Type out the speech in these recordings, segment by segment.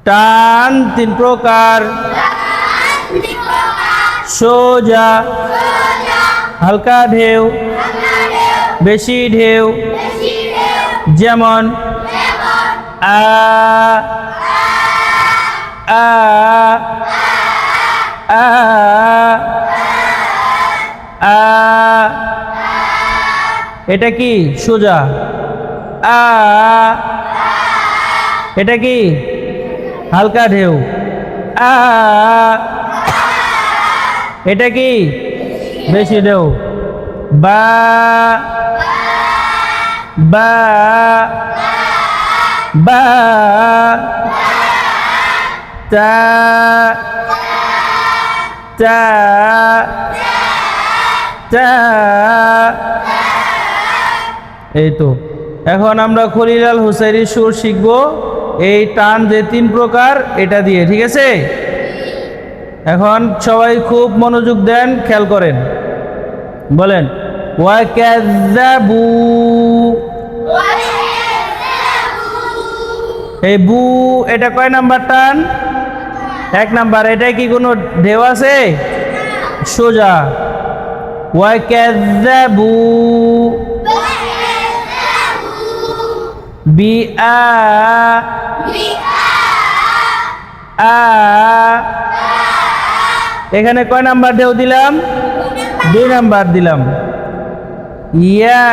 টান তিন প্রকার, সোজা, হালকা ঢেউ, বেশি ঢেউ, যেমন আ আ আ আ। এটা কি সোজা? আ। এটা কি হালকা ঢেউ? আ। এটা কি বেশি ঢেউ? বা বা বা। তা তা তা। এই তো এখন আমরা খলিল হুসাইরির সুর শিখব এই টান যে তিন প্রকার এটা দিয়ে, ঠিক আছে? এখন সবাই খুব মনোযোগ দেন, খেয়াল করেন, বলেন ওয়াকাযাবু। এই বু এটা কয় নাম্বার টান? এক নাম্বার। এটা কি কোনো ঢেউ আছে? সোজা। ওয়াকাযাবু বিআ আ। এখানে কয় নাম্বার ঢেউ দিলাম? 2 নাম্বার দিলাম। ইয়া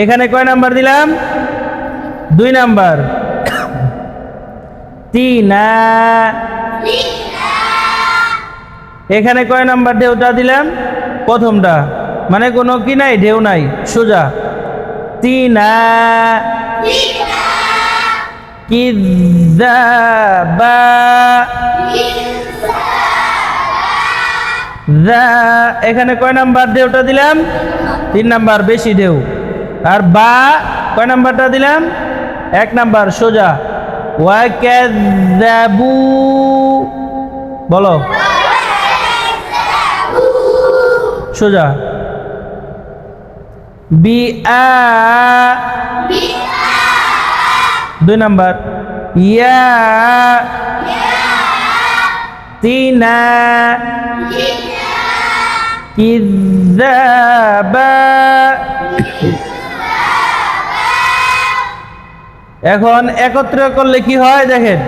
এখানে কয় নাম্বার দিলাম? 2 নাম্বার। তিনা এখানে কয় নাম্বার ঢেউটা দিলাম? প্রথমটা, মানে কোনো কি নাই, ঢেউ নাই, সোজা। তিনা কিযাবা যা। এখানে কয় নাম্বার ঢেউটা দিলাম? 3 নাম্বার, বেশি ঢেউ। আর বা কয় নাম্বারটা দিলাম? 1 নাম্বার, সোজা। ওয়াকাযাবু বলো সোজা। বিআ 2 নাম্বার। ইয়া তিনা কিযাবা। এখন একত্র করলে কি হয় দেখেন,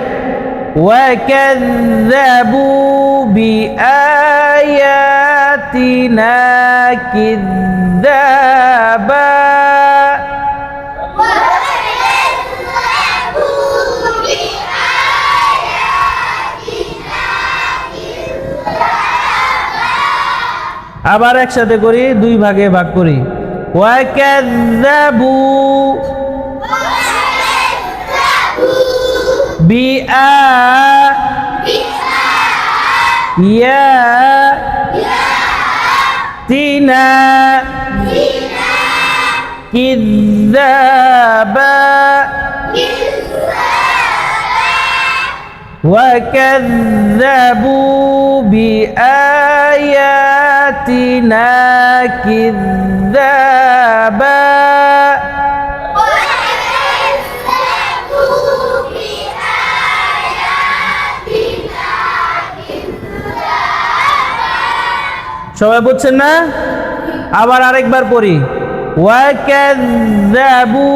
ওয়াকাযাবু বিআয়াতিনা কিযাবা। আবার একসাথে করি, 2 ভাগে ভাগ করি। ওয়াকাযাবু বিআ ইয়া তিনা কিযাবা। ওয়াকাযাবু বিআয়াতিনা কিযাবা। সবাই বুঝছেন না? আবার আরেকবার পড়ি। ওয়াকাযাবু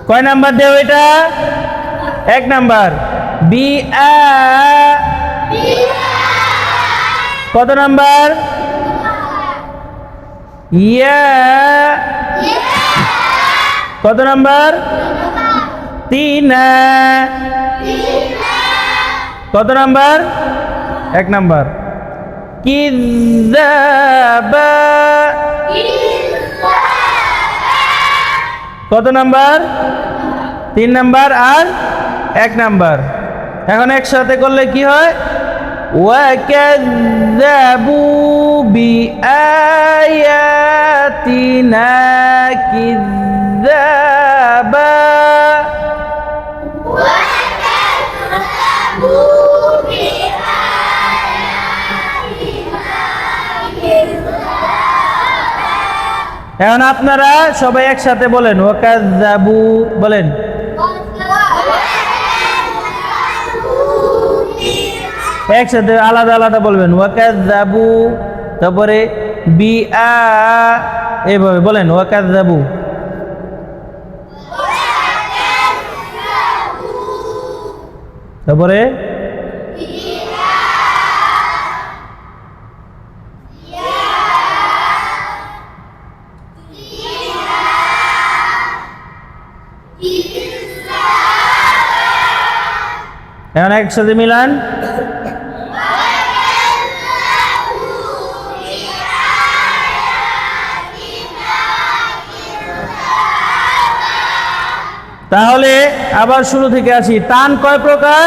কয় নাম্বার দেও এটা? 1 নাম্বার। বিআ কত নাম্বার? ইয়া কত নাম্বার? তিনা কত নাম্বার? 1 নাম্বার। কিযাবা কত নাম্বার? 3 নাম্বার আর 1 নাম্বার। এখন একসাথে করলে কি হয়? ওয়াকাযাবু বিআয়াতিনা কিযাবা। এখন আপনারা সবাই একসাথে বলেন ওয়াকাযযাবু, বলেন একসাথে আলাদা আলাদা বলবেন ওয়াকাযযাবু, তারপরে বিআ, এইভাবে বলেন ওয়াকাযযাবু। তারপরে এখন একসাথে মিলান তাহলে আবার শুরু থেকে আসি। টান কয় প্রকার?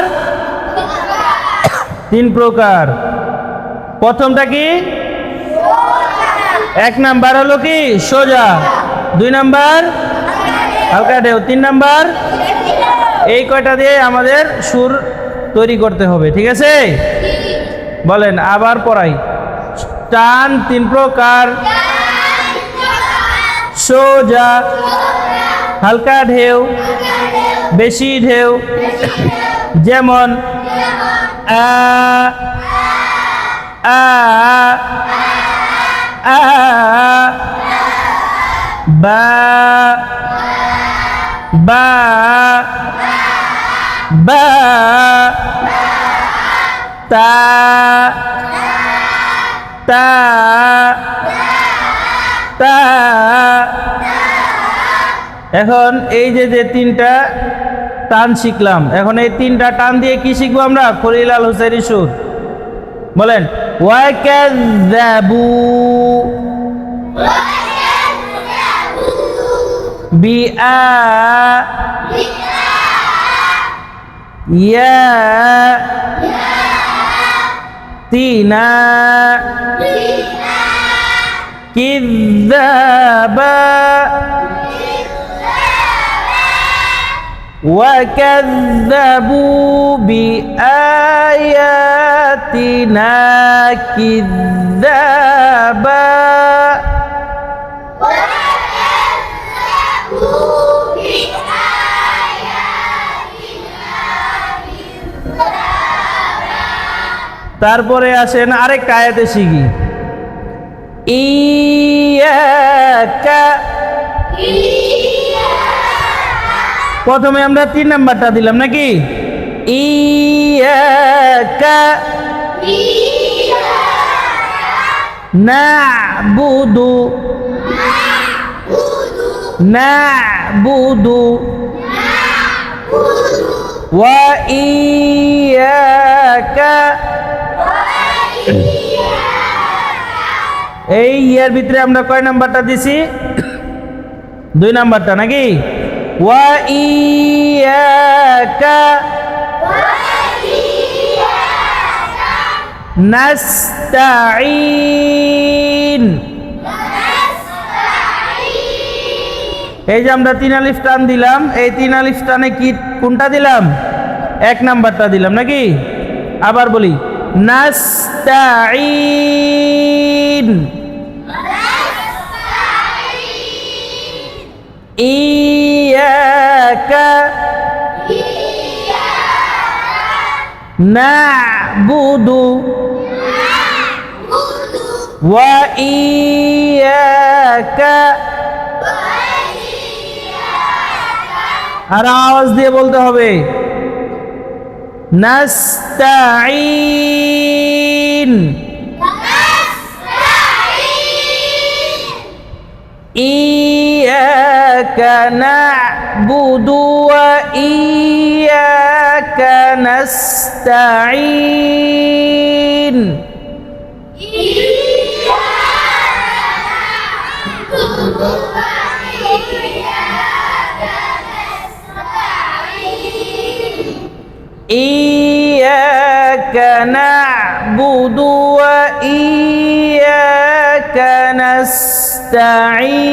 3 প্রকার। প্রথমটা কি? এক নাম্বার হলো কি সোজা, 2 নাম্বার হালকা ঢেউ, 3 নাম্বার এই কয়টা দিয়ে আমাদের সুর তৈরি করতে হবে, ঠিক আছে? বলেন আবার পড়াই। টান 3 প্রকার, সোজা, হালকা ঢেউ, বেশি ঢেউ। যেমন আ আ আ, বা বা বা, তা তা তা। এখন এই যে 3টা টান শিখলাম, এখন এই 3টা টান দিয়ে কি শিখবো আমরা? খলিলাল হুসাইরি সুর। বলেন ওয়াকাযযাবু বিআ ইয়া তিনা কিযযাবা وكذبوا بآياتنا كذابا তারপরে আসেন আরেকটা আয়াতে শিখি। ইয়াকা, প্রথমে আমরা 3 নাম্বারটা দিলাম নাকি? ইয়াকা না'বুদু না'বুদু ওয়া ইয়াকা। এই ইয়ার ভিতরে আমরা কয় নাম্বারটা দিছি? 2 নাম্বারটা নাকি? ওয়া ইয়াকা নাস্তাঈন। এই যে আমরা 3 আলিফ টান দিলাম, এই 3 আলিফ টানে কি কোনটা দিলাম? 1 নাম্বারটা দিলাম নাকি? আবার বলি নাস্তাঈন ইয়াকা না'বুদু ওয়া ইয়াকা। আর আওয়াজ দিয়ে বলতে হবে নাস্তাঈন ইয়াকা না'বুদু ওয়া ইয়াকা নাস্তাঈন। ইyyaka na'budu wa iyyaka nasta'in